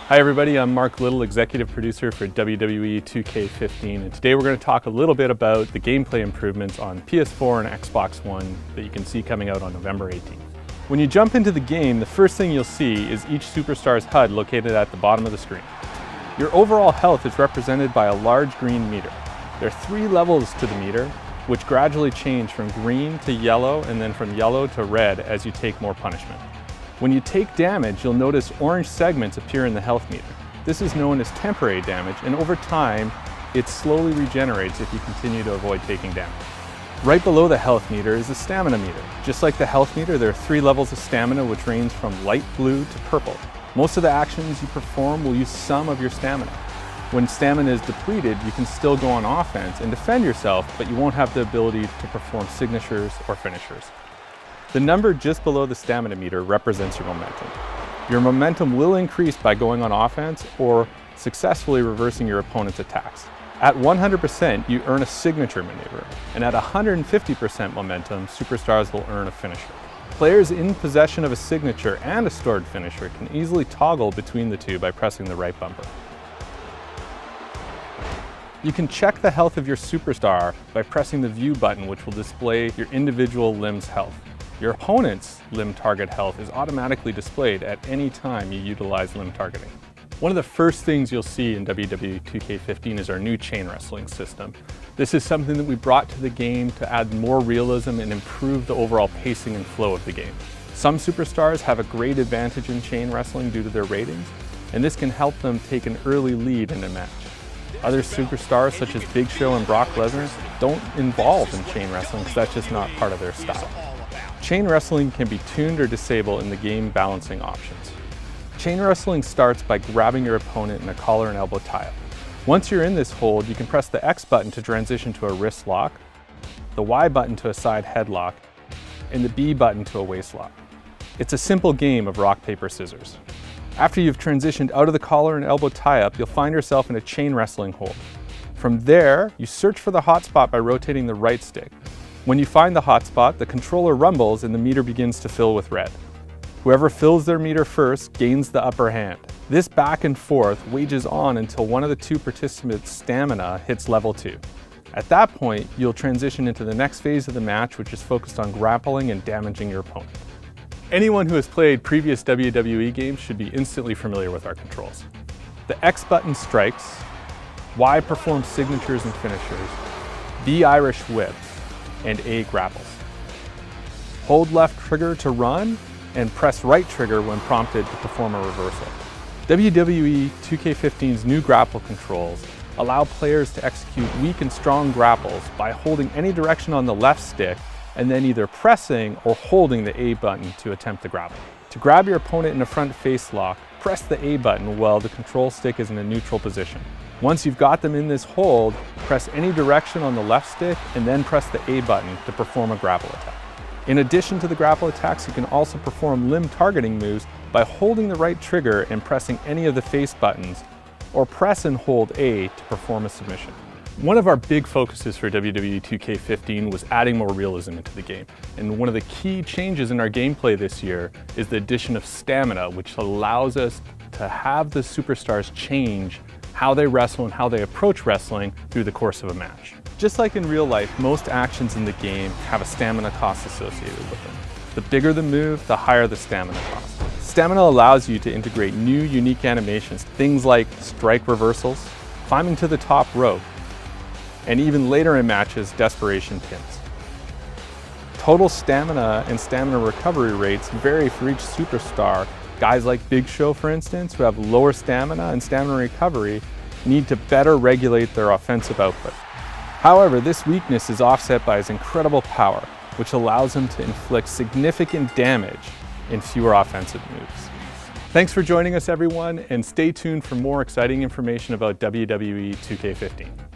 Hi everybody, I'm Mark Little, Executive Producer for WWE 2K15, and today we're going to talk a little bit about the gameplay improvements on PS4 and Xbox One that you can see coming out on November 18th. When you jump into the game, the first thing you'll see is each superstar's HUD located at the bottom of the screen. Your overall health is represented by a large green meter. There are 3 levels to the meter, which gradually change from green to yellow and then from yellow to red as you take more punishment. When you take damage, you'll notice orange segments appear in the health meter. This is known as temporary damage, and over time, it slowly regenerates if you continue to avoid taking damage. Right below the health meter is the stamina meter. Just like the health meter, there are 3 levels of stamina which range from light blue to purple. Most of the actions you perform will use some of your stamina. When stamina is depleted, you can still go on offense and defend yourself, but you won't have the ability to perform signatures or finishers. The number just below the stamina meter represents your momentum. Your momentum will increase by going on offense or successfully reversing your opponent's attacks. At 100%, you earn a signature maneuver, and at 150% momentum, superstars will earn a finisher. Players in possession of a signature and a stored finisher can easily toggle between the two by pressing the right bumper. You can check the health of your superstar by pressing the view button, which will display your individual limb's health. Your opponent's limb target health is automatically displayed at any time you utilize limb targeting. One of the first things you'll see in WWE 2K15 is our new chain wrestling system. This is something that we brought to the game to add more realism and improve the overall pacing and flow of the game. Some superstars have a great advantage in chain wrestling due to their ratings, and this can help them take an early lead in a match. Other superstars such as Big Show and Brock Lesnar don't involve in chain wrestling because that's just not part of their style. Chain wrestling can be tuned or disabled in the game balancing options. Chain wrestling starts by grabbing your opponent in a collar and elbow tie-up. Once you're in this hold, you can press the X button to transition to a wrist lock, the Y button to a side headlock, and the B button to a waist lock. It's a simple game of rock, paper, scissors. After you've transitioned out of the collar and elbow tie-up, you'll find yourself in a chain wrestling hold. From there, you search for the hot spot by rotating the right stick. When you find the hot spot, the controller rumbles and the meter begins to fill with red. Whoever fills their meter first gains the upper hand. This back and forth wages on until one of the 2 participants' stamina hits level 2. At that point, you'll transition into the next phase of the match, which is focused on grappling and damaging your opponent. Anyone who has played previous WWE games should be instantly familiar with our controls. The X button strikes, Y performs signatures and finishers, B Irish whip, and A grapples. Hold left trigger to run, and press right trigger when prompted to perform a reversal. WWE 2K15's new grapple controls allow players to execute weak and strong grapples by holding any direction on the left stick and then either pressing or holding the A button to attempt the grapple. To grab your opponent in a front face lock, press the A button while the control stick is in a neutral position. Once you've got them in this hold, press any direction on the left stick and then press the A button to perform a grapple attack. In addition to the grapple attacks, you can also perform limb targeting moves by holding the right trigger and pressing any of the face buttons, or press and hold A to perform a submission. One of our big focuses for WWE 2K15 was adding more realism into the game. And one of the key changes in our gameplay this year is the addition of stamina, which allows us to have the superstars change how they wrestle and how they approach wrestling through the course of a match. Just like in real life, most actions in the game have a stamina cost associated with them. The bigger the move, the higher the stamina cost. Stamina allows you to integrate new, unique animations, things like strike reversals, climbing to the top rope, and even later in matches, desperation pins. Total stamina and stamina recovery rates vary for each superstar. Guys like Big Show, for instance, who have lower stamina and stamina recovery, need to better regulate their offensive output. However, this weakness is offset by his incredible power, which allows him to inflict significant damage in fewer offensive moves. Thanks for joining us, everyone, and stay tuned for more exciting information about WWE 2K15.